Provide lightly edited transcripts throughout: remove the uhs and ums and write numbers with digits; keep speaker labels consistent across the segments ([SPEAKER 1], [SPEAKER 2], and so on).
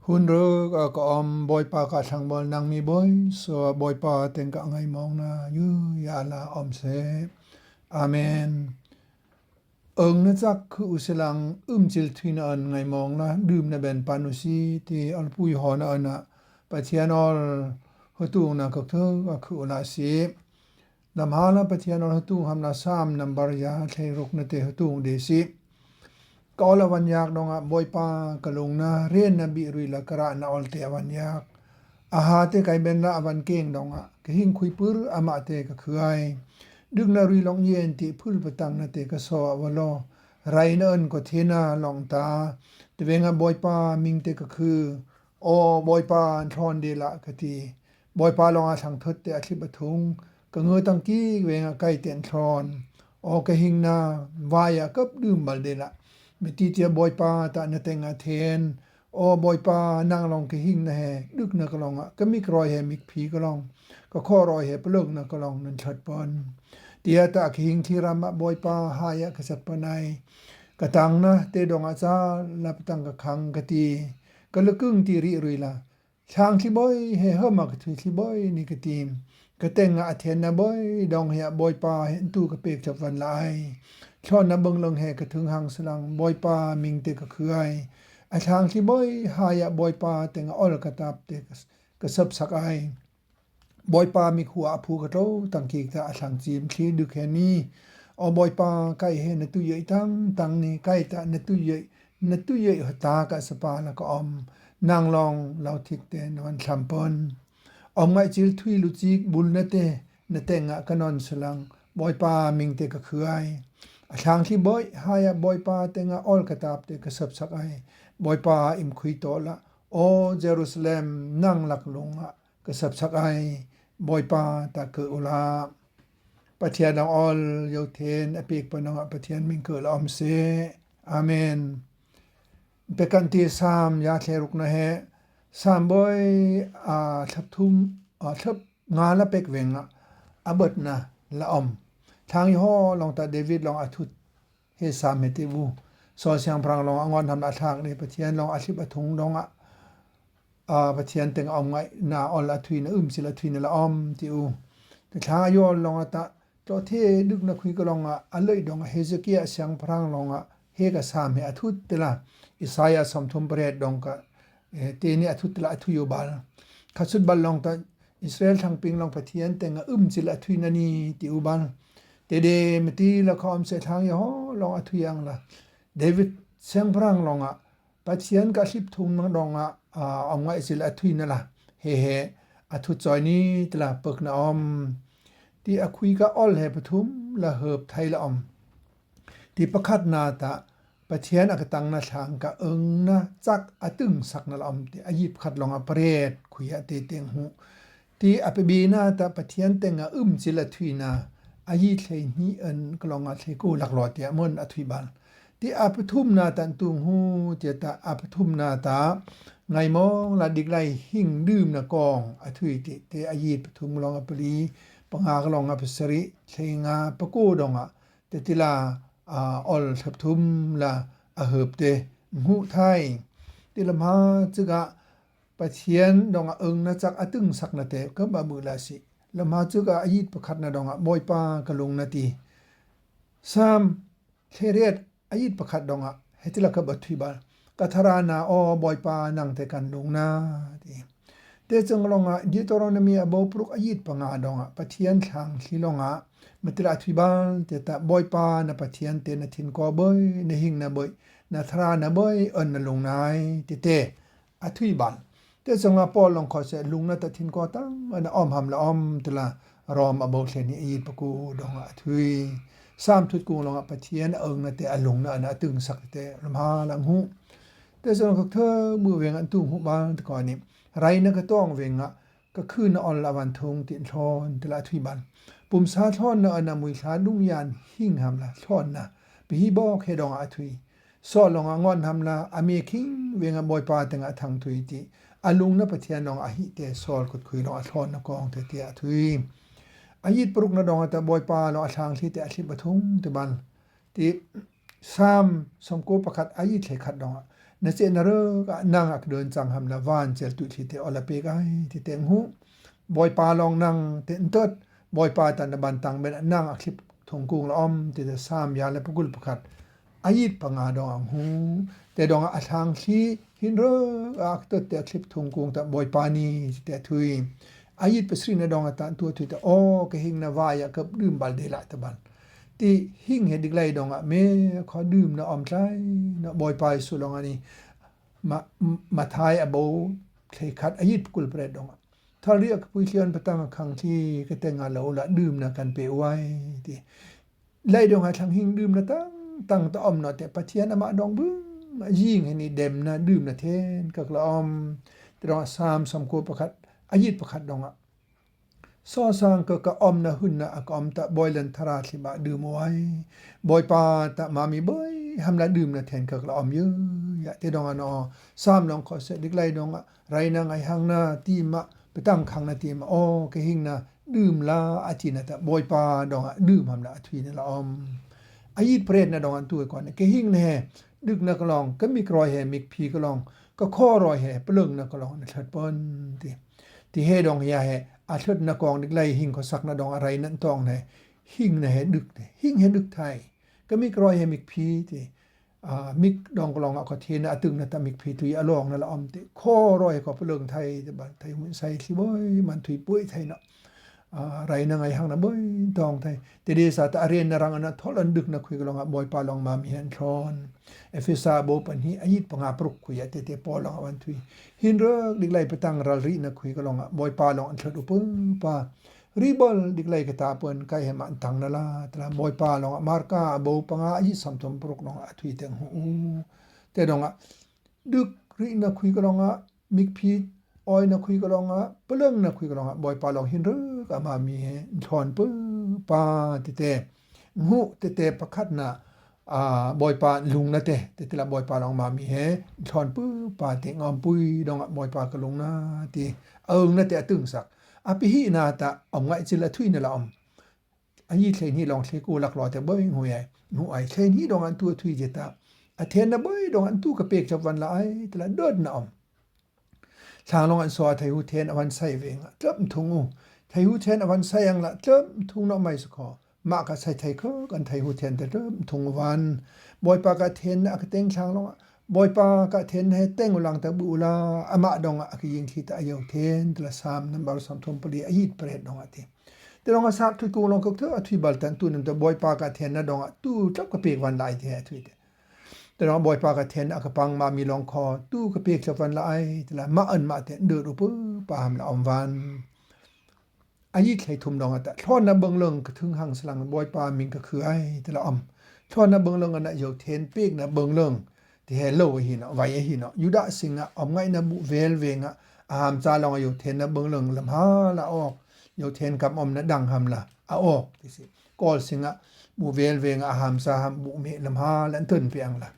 [SPEAKER 1] Hun røg og om boy pa ka sang bol nang mi boy so boy pa ten ka ngai mong na yu ya la om se amen na jak khu usilang jil thina an ngai mong na dum na ben panusi ti al pui ho na na pa chianol hotu na ka thu khu la si namhala pa chianol hotu hamna sam number ya thei ruk na te hotu de siก็ละวันยากดองบอยปากะลงนะเรียนนบิรุยละกระนะอลเตวันยากอาหาเตไกเบนนะวันเก่งดองกะหิงคุยปืรอะมาเตกะคือไอดึกนะรุยลองเย็นติพุลปตังนะเตกะซอวะลอไรเนินก็เทนาลองตาตะเวงบอยปามิงเตกะคือบอยปาทอนเดละกะติบอยปาลองอาสังทดเตอธิบทุงกะเงอตังกี้เวงไกเตนทอนกะหิงนาวายะกับดื่มบัลเดละมิติเจียบอยปาตะนะเตงอาเทนบอยปานางลองกะหิงนะแฮดึกนะกะลองกะมิกรอยแฮมิกผีกะลองก็ข้อรอยแฮปะเลิกนะกะลองนันชัดปอนเตียตะกะหิงที่รามะบอยปาหายะกะสัปปะไนกะตังนะเตดองอาจาลับตังกะคังกะตีกะละกึ่งตีริรุยละช่างที่บอยเฮเฮมากะทุที่บอยนี่กะตีมกะเตงอาเทนนะบอยดองเฮบอยปาเห็นตูกะเปกจับวันลายช่อนนะเบิงลงแฮกะถึงหังสลังบอยปามิงเตกะคือไออาทางที่บอยหายะบอยปาเตงออลกะตับเตกะสับสักไอบอยปามีขัวผูกะโตตังกีกตะอาทางจีมที่ดึกแค่นี้บอยปาใกล้เฮนะตุเยตังนี่ใกล้ตะนะตุเยหตากะสปาละก็อมนางลองเราทิกเตนวันสัมปนไงจิลทุยลุจิกบุลนะเตนะเตงะกะนอนสลังบอยปามิงเตกะคือไอทางที่บอยหายะบอยปาเตงะออลกะตับเตกะสับสักไอบอยปาอิมคุยโตละเยรูซาเล็มนั่งหลักลงกะสับสักไอบอยปาตะเกอลาปะเทียนออลโยเทนอปิกปะนองปะเทียนมิงเกอลอมเซอาเมนเปกันที่3ยาเทรุกนะเฮ3บอยทับทุมทับงาละเป็กเวงเบิดนะละอมทางย่อลองตาเดวิดลองอาทุเฮสามเมติวูซอเสียงพรางลององอนทำอาทากนี่ปะเทียนลองอาทิบะทุงลองปะเทียนตึงเอาไงนาออลละทุยนะสิละทุยนะละออมติอูแต่ทางย่อลองตาโตเทดึกนะคุยก็ลองเลยดองเฮเซเกียเสียงพรางลองเฮกะสามเฮอาทุตละอิสายาสมทุมเปรดดองกะเตนี่อาทุตละอาทุยบาลคัสุดบัลลองตาอิสราเอลทางปิงลองปะเทียนตึงสิละทุยนะนี่ติอูบาลเดมตีละคอมเสทางยอลองอทุยังละเดวิดเสียงพรังลองปัจเจียนกะสิบทุงนังดองเอาไงสิละอทุยนั่นล่ะเฮอทุจอยนี้ตละปึกนะอมที่อคุยกะออลเฮปทุมละเหิบไทยละอมที่ประคัดนาตะปัจเจียนอกตังนะทางกะนะจักอตึงสักนะละอมที่อยิบขัดลองเปรตคุยเตเตงหูที่อปบีนาตะปัจเจียนเตงสิละทุยนาอายิเทนี้กลองเทกูหลักหลอดเตียมนอทุยบาลที่อปทุมนาตันตุงหูเจตะอปทุมนาตาไงมองละดิกไลหิ่งดื่มนะกองอทุยติเตอายิปทุมลองอปลีปังหากลองอปสริเทงาปะกูดองเตติลาออลทับทุมละอเหิบเตหูไทยติละมาจึกะปะเทียนดองนะจักอตึงสักนะเตก็บะมือลาสิละมาจึกอายิตประคัดนะดองบอยปากะลงนาที3เทเรตอายิตประคัดดองเฮติละกะบัทุบากะทรานาบอยปานังเตกันลงนาติเตจังลงดิโตโรโนมีบอปรุกอายิตปะงาดองปะเทียนทางที่ลงมะติละทุบาเตตะบอยปานะปะเทียนเตนะทินกอบอยนะหิงนะบอยนะทรานะบอยนะลงนายติเตอะทุบาเตจังปอลองขอเสลุงนะตะทินกอตังนะออมหำละออมตละรอมอบอเทนี่อีปะกูดองทุย3ทุดกูลองปะเทียนนะเตอลงนะตึงสักเตลำหาลังหูแต่ส่วนของเธอมือเวงอันตุงหูบางตะก่อนนี้ไรนะก็ต้องเวงก็คือนะออนละวันทงตินทอนตละทุยบันปุ่มสาทอนนะมุยสาลุงยานหิ่งหำละทอนนะไปฮีบอกเฮดองทุยสอลองงอนหำละอเมคิงเวงบอยปาตังทางทุยติอาลุงนะปะเทียนนองอหิเตซอลกุดคุยลองทอนนะกองเตเตทุยอายิตปรุกนะดองตะบอยปาลองทางที่เตอธิบทุงตะบันติ3สมโกประคัดอายิตเทขัดดอง na se na ro ka nang ak don chang ham la van chel tu thi te ola pe kai ti teng hu boy pa long nang ten tot boy pa tan na ban tang ben nang a klip thong kung la om ti te sam ya le pugul pakhat ayit panga dong ang hu te dong a thang khi hin ro ak tot te klip thong kung ta boy pa ni te thui ayit pasri na dong ta tu thi te o ke hing na wa ya kap dum bal de la ta bal ti hing he dik lai dong a me kho dum na om tlai na boy pa su long ani ma thai a bo thei khat ayit kul pre dong a thal ri ak pui hian patang khang thi ke te nga lo la dum na kan pe wai ti lai dong a thang hing dum na tang ta om na te pathian ama dong bu ying he ni dem na dum na then ka la om te dong sam sam ko pakhat ayit pakhat dong a so sang ka om na hun na ak om ta boilen thara thi ba dum wai boy pa ta mami boy ham la dum na then ka la om yu ya te dong ano sam long ko se dik lai dong a rai na ngai hang na ti ma petang khang na ti ma o ke hing na dum la ati na ta boy pa dong a dum ham la thui na la om ayit pret na dong an tu ko ne ke hing neดึกna ka long ka mi kroi he mi phi ka long ka kho roi he plung na ka long na that pon ti he dong ya he a thot na kong dik lai hing ko sak na dong arai nan tong ne hing na heดึกhing heดึกthai ka mi kroi he mi phi ti mik dong ka long a ko the na atung na ta mi phi tu ya long na la om ti kho roi ko plung thai te ban thai mun sai si boy man thui pui thai na rai na ngai hang na boy tong thai te de sa ta aren na rang na tholanดึกna khui ka long a boy pa long ma mi han thron efisa bo pan hi ayit panga pruk khu ya te po long wan thui hin ro dik lai petang ral ri na khui ka long a boy pa long an thot up pa ribol dik lai ka ta pon kai he man tang na la tra boy pa long a marka bo panga ayit sam thom pruk long a thui teng hu te dong aดึกri na khui ka long a mik phi oi na khui ka long a peleng na khui ka long a boy pa long hin ro ka ma mi he thon pu pa te ngu te pakhat na boy pa lung na te la boy pa long ma mi he thon pu pa te ngom pui dong boy pa ka lung na ti na te tung sak a pi hi na ta om ngai chila thui na la om ani thle ni long thle ku lak lo te boy ngu ai nu ai thle ni dong an tu thui je ta a then na boy dong an tu ka pek chaw wan la ai te la dot na om thang long an so thai hu then awan sai weng tlap thung u thai hu then awan sai ang la tlap thung no mai sakho ma ka sai thai ko kan thai hu then te thung wan boy pa ka then na ka teng thang long boy pa ka then he teng ulang ta bu la ama dong a ki yin thi ta yo then tla sam number sam thom pali ayit pret dong ati te dong a sa thu ku long ko tho a thui bal tan tu nim ta boy pa ka then na dong a tu tlap ka pek wan lai the thui te dong boy pa ka then a ka pang ma mi long kho tu ka pek chaw wan lai tla ma an ma te de ru pu pa ham la om wan ayit khai thum dong ata thon na bang leng ka thung hang slang boy pa min ka khu ai te la om thon na bang leng na yo then pek na bang leng ti hello hi na vai hi na yuda singa om ngai na bu vel venga am cha long yo then na bang leng lam ha la ok yo then kam om na dang ham la a ok ti si kol singa bu vel venga ham sa ham bu me lam ha lan tun piang la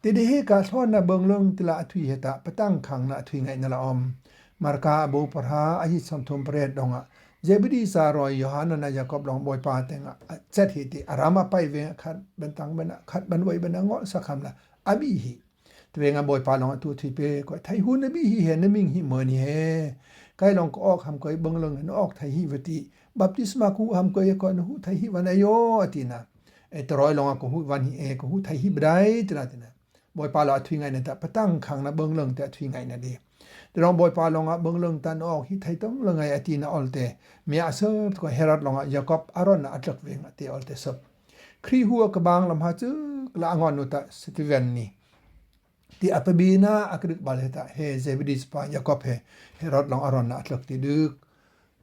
[SPEAKER 1] ti de he ka thon na bang leng ti la thui heta patang khang na thui ngai na la om marka bo parha ahi sam thom pret donga Zebedi sa roi Yohana na Jacob long boy pa tenga chat hi ti arama pai ve khat bentang bena khat banwai bena ngo sakham la abi hi twenga boy pa long tu thi pe ko thai hun abi hi he na ming hi mo ni he kai long ko ok ham ko bang long no ok thai hi vati baptisma ku ham ko ko hu thai hi wana yo atina e troi long ko hu wan hi e ko hu thai hi brai tina boy pa la thui ngai na ta patang khang na bang long ta thui ngai na de rong boy pa longa bang leng tan ok hi thai tong lengai atina olte me aser ko herat longa Jacob aron na atlak weng ate olte sop khri huwa ka bang lam ha chu la ngon nu ta Steven ni ti apabina akrik baleta he Zebedis pa Jacob he herat long aron na atlak ti duk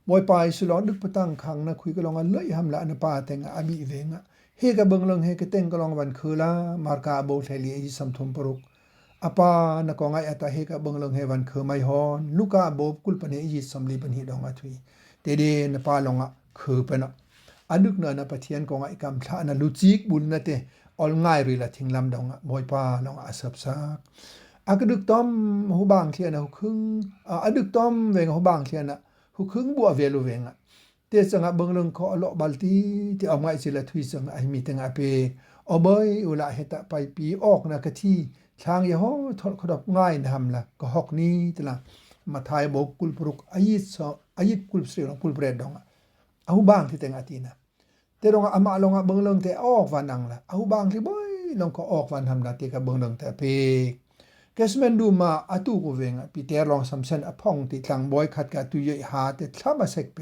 [SPEAKER 1] boy pa isu lo duk patang khang na khui ka longa lei ham la na pa tenga abi wenga he ka bang leng he ka teng ka long wan khula marka bo theli ji sam thum paruk apa na ko ngai ata he ka banglong hewan khmai hon luka bob kul pane yi samli pan hi donga thui te de na pa longa khu pana aduk na pathian ko ngai kam thla na luchik bul na te ol ngai ri la thinglam donga boy pa longa asap sak akaduk tom hu bang thiana hu khung aduk tom weng hu bang thiana hu khung bu velu wenga te sanga banglong ko lo balti ti amai sila thui sang ai mi tenga pe oboy ula heta pai pi ok na ka thi ช้างยะโหทอดขดบง่ายทำละก็ฮอกนี้ตะละมาทายบอกกุลปรุกอายิดกุลเสียงกุลเปรดดองเอาบางที่แต่งอาทินะแต่ดองอามาลงเบิ่งเรื่องแต่ออกวันนังละเอาบางที่บ่อยลงก็ออกวันทำละที่ก็เบิ่งเรื่องแต่เพกแกสแมนดูมาอตูกูเวงปีเตอร์ลองสำเซนอพ่องที่ทางบอยขัดกะตุยหาแต่ทำมาเสกเป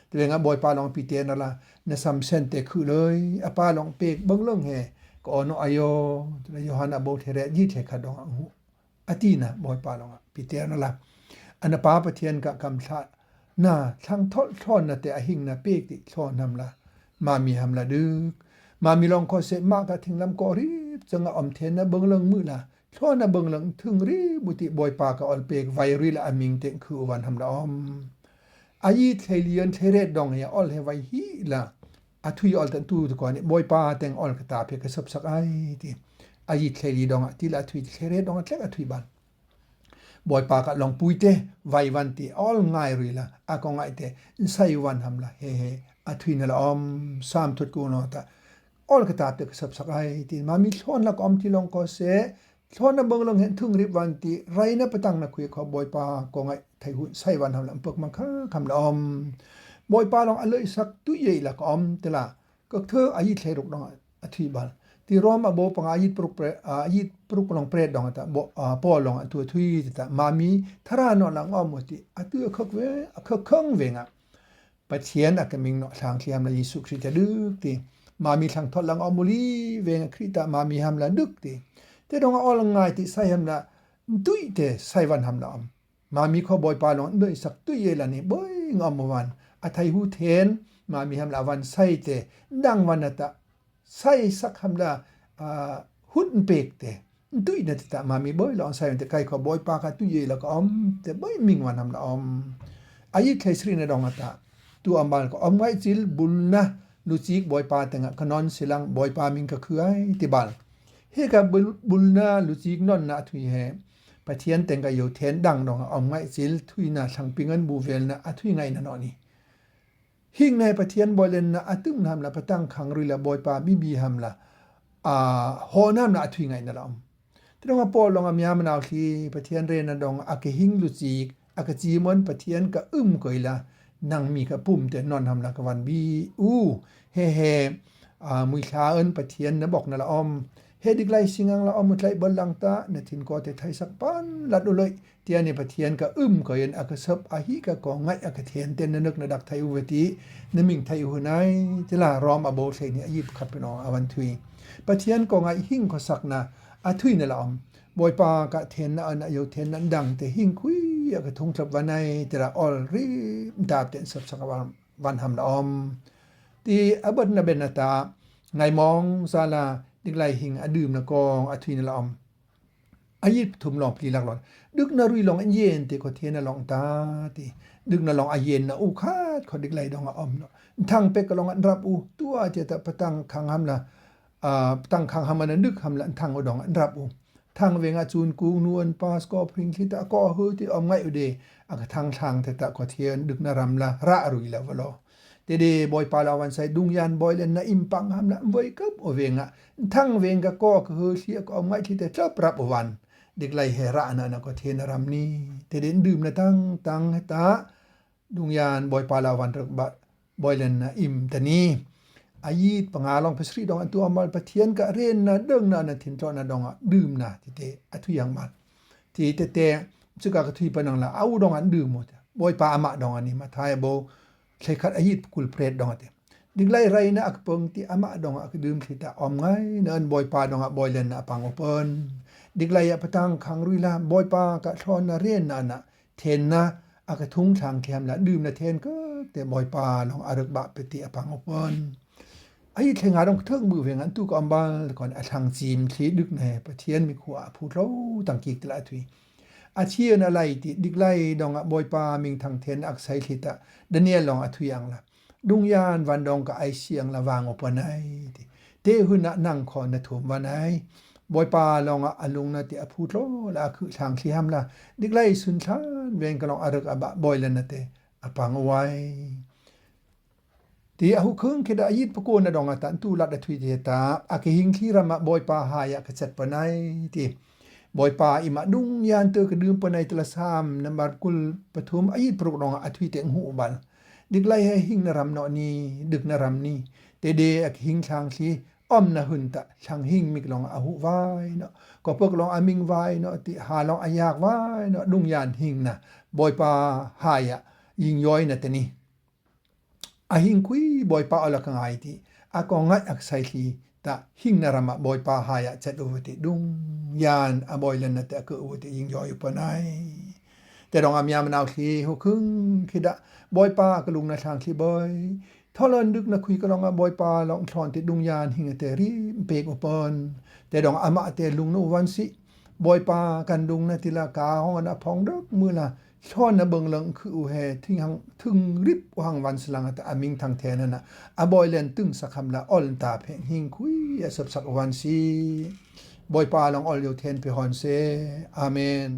[SPEAKER 1] แต่เวงบอยปาลองปีเตอร์นั่นละในสำเซนแต่คือเลยอปาลองเปกเบิ่งเรื่องแฮก็อนอายตะโยฮานะโบเทเรยิเทขัดดองหูอาตีนะบอยปาลองปีเตอร์นั่นละอันปาปะเทียนกะกำชาน่ะทางทอดทอนนะแต่อหิงนะเปกติทอนนำละมามีหำละดึกมามีลองก็เสมากะถึงลำกอรีบจังออมเทนนะเบิ่งเรื่องมื้อละทอนนะเบิ่งเรื่องถึงรีบุติบอยปากะออลเปกไวริละอมิงเตคือวันหำละออมอายีเทเลียนเทเรดดองyaออลเฮไวฮีละอะทุยออลตันตูตะกอนนี่บอยปาแตงออลกะตาเพกะสับสักไอติอายีเทลีดองติละทุยเทเรดองแทกอะทุยบันบอยปากะลองปุยเตไววันติออลง่ายรีละอะกองไอเตไซวันหำละเฮอะทุยนะละออมสามทุดกูนอตะออลกะตาเพกะสับสักไอติมามีทอนละกอมติลองก็เสทอนนะเบิ่งลองเห็นถึงริบวันติไรนะปะตังนะคุยขอบอยปากองไอไทหุไซวันหำละปึกมังคะคำละออมบอยปาลองอะเลยสักตุเยละกอมตะละก็เธออายิเทรุกดองอะทุยบันที่รอมอโบปังอายิปรุกอายิปรุกลองเปรดดองตะบ่ปอลองตัวทุยตะมามีทรานอลังออมติอะตัวคักเวคักคังเวงอะปะเทียนอะกะมิงเนาะทางที่หำละเยซูคริสต์ดึกติมามีทางทอดลังออมลีเวงคริสต์มามีหำละดึกติแต่ดองออลง่ายติใส่หำละตุยเตใส่วันหำละออมมามีขอบอยปาลองด้วยสักตุยเยละนี่บ่ยงอมวันอะไทหูเทนมามีหำละวันใส่เตดังวันนะตะใส่สักหำละหุ่นเปกเตตุยนะตะมามีบ่ยลองใส่แต่ไกขอบอยปากะตุยละก็อมแต่บ่ยมิงวันหำละอมอายิเคสรีนะดองตะตัวอมบาลก็อมไว้จิลบุลนะลูจิกบอยปาแต่งะคะนอนสิลังบอยปามิงก็คือไอ้ติบาลเฮกะบุลนาลูจิกนอนนะทุยเฮปะเทียนแต่งกะอยู่เทนดังดองอมไว้จิลทุยนะสังปิงันบูเวลนะอะทุยไงนะนอนี่หิงในปะเทียนบอยเลนนะอะตึมนำละปะตั้งขังริละบอยปาบีหำละหอน้ำนะอะทุยไงนะลอมตรงปอลองอะมีามนาวคีปะเทียนเรนะดองอะกะหิงลูจิกอะกะจีมอนปะเทียนกะกอยละนังมีกะปุ่มแต่นอนหำละกะวันบีเฮมุยชาเอิ้นปะเทียนนะบอกนะละออมเฮดิกไลสิงังละออมมุไลบลังตานะทินก็แต่ไทยสักปันลัดเลยเตียนี่ปะเทียนกะก็เย็นอะกะซับอะฮีกะกองไงอะกะเทียนเต็นนึกนะดักไทยอุเวตินะมิงไทยอุไหนจิลารอมอโบเซนี่ยิบขับไปนออวันทุยปะเทียนก็ไงหิงก็สักนะอะทุยนะละออมบอยปากะเทนนะอันอยู่เทนนั้นดังแต่หิงคุยอะกะทงจับวันไหนแต่ละออลรีดาบเต็นสับสักวันหำละออมที่อบัดนะเบนตาไงมองซาลาดิกไลหิงอดื่มนะกองอทุยนะละออมอายิทุมลองพลีลักหลอนดึกนะรุยลองอันเย็นติก็เทนะลองตาติดึกนะลองอาเย็นนะคาดขอดิกไลดองออมเนาะทางเปกก็ลองอันรับตัวเจตะปะตังคังหำละตั้งคังหำมันดึกหำละทางอดองอันรับทางเวงอาจูนกูนวลปาสก็พริงคิตะก็เฮติออมไงอุเดอะทางแต่ตะก็เทียนดึกนะรำละระรุยละวะลอเดบอยปาลาวันไซดุงยันบอยเลนนะอิมปังหำละบอยกับโอเวงอะทั้งเวงก็เฮเสียก็ออมไงที่แต่จับรับวันเด็กไลเฮระนะก็เทนรำนี้แต่เด่นดื่มนะตั้งให้ตาดุงยานบอยปาลาวันรักบอยเลนนะอิมตะนี้อายีปังอาลองพสรีดองอันตัวอมัลปะเทียนกะเรนนะเดิงนะทินจอนะดองดื่มนะที่เตอะทุยังมันที่เตสึกะกะทุยปะนังละเอาดองอันดื่มหมดบอยปาอะมะดองอันนี้มาทายโบใช้คัดอายีกุลเปรดดองเตดิกไลไรนะอักเปิงที่อะมะดองอักดื่มที่ตะออมไงเนินบอยปาดองบอยเลนนะปังโอเปิ้นดิกไลปะตังคังรุยละบอยปากะทอนนะเรนนะเทนนะอะกะทุงทางแคมละดื่มนะเทนก็แต่บอยปาลองอะรึกบะปติอะปังโอเปิ้นไอ้เทงาดองเทิงมือเวงันตุกอมบาก่อนอะทางจีมที่ดึกในปะเทียนมีขัวพูดเราตังกิกตละทุยอาเชียนอะไรติดิกไลดองบอยปามิงทางเทนอักไซลิตะดาเนียลลองอะทุยังละดุงยานวันดองกะไอเสียงละวางอปนไอเตหุนะนั่งขอนะถุมวันไอบอยปาลองอะลุงนะติอะพูดโลละคือทางที่หำละดิกไลสุนชานเวงกะลองอะรึกอะบะบอยเลนะเตอะปังไว้ที่อาหุคึงคิดอายิดปะโกนะดองอะตันตูลัดอะทุยเตตาอะกะหิงคีระมะบอยปาหายะกะจัดปะไนที่ บอยปาอิมาดุงยานเตอกระดืมปนัยตละ3นำบาดกุลปฐุมอายิตปรุกรองอทวิเตงหูบัลดิกไลให้หิงนรำเนาะนี้ดึกนรำนี้เตเดอักหิงช้างสีอ้อมนะหุนตะช่างหิงมิกลองอหุวายเนาะก็พวกลองอามิงวายเนาะติหาลองอายากวายเนาะดุงยานหิงนะบอยปาหายะยิงย้อยนะตะนี้aหิงคุยบอยปาอละกังไอติอากองงัดอักไซลีตะหิงนรำบอยปาหายะจัดอุวติดุงยานอบอยเลนนะตะก็อุวติยิงย้อยปนายแต่ดองอามยามนาวทีหุคึงคิดะบอยปากะลุงนะทางที่บอยทอลอนดึกนะคุยกะลองบอยปาลองทอนติดุงยานหิงเตรีเปกอุปนแต่ดองอามะเตลุงนุวันสิบอยปากันดุงนะติลากาห้องนะพองดอกมือละช้อนนะเบิงเลิงคืออุแฮทิ้งหังถึงริบหังวันสลังตะอามิงทางแทนั่นน่ะบอยเลนตึงสักคำละออลตาเพงหิงคุยสับสักวันสิบอยปาลองออลอยู่เทนไปฮอนเซอาเมน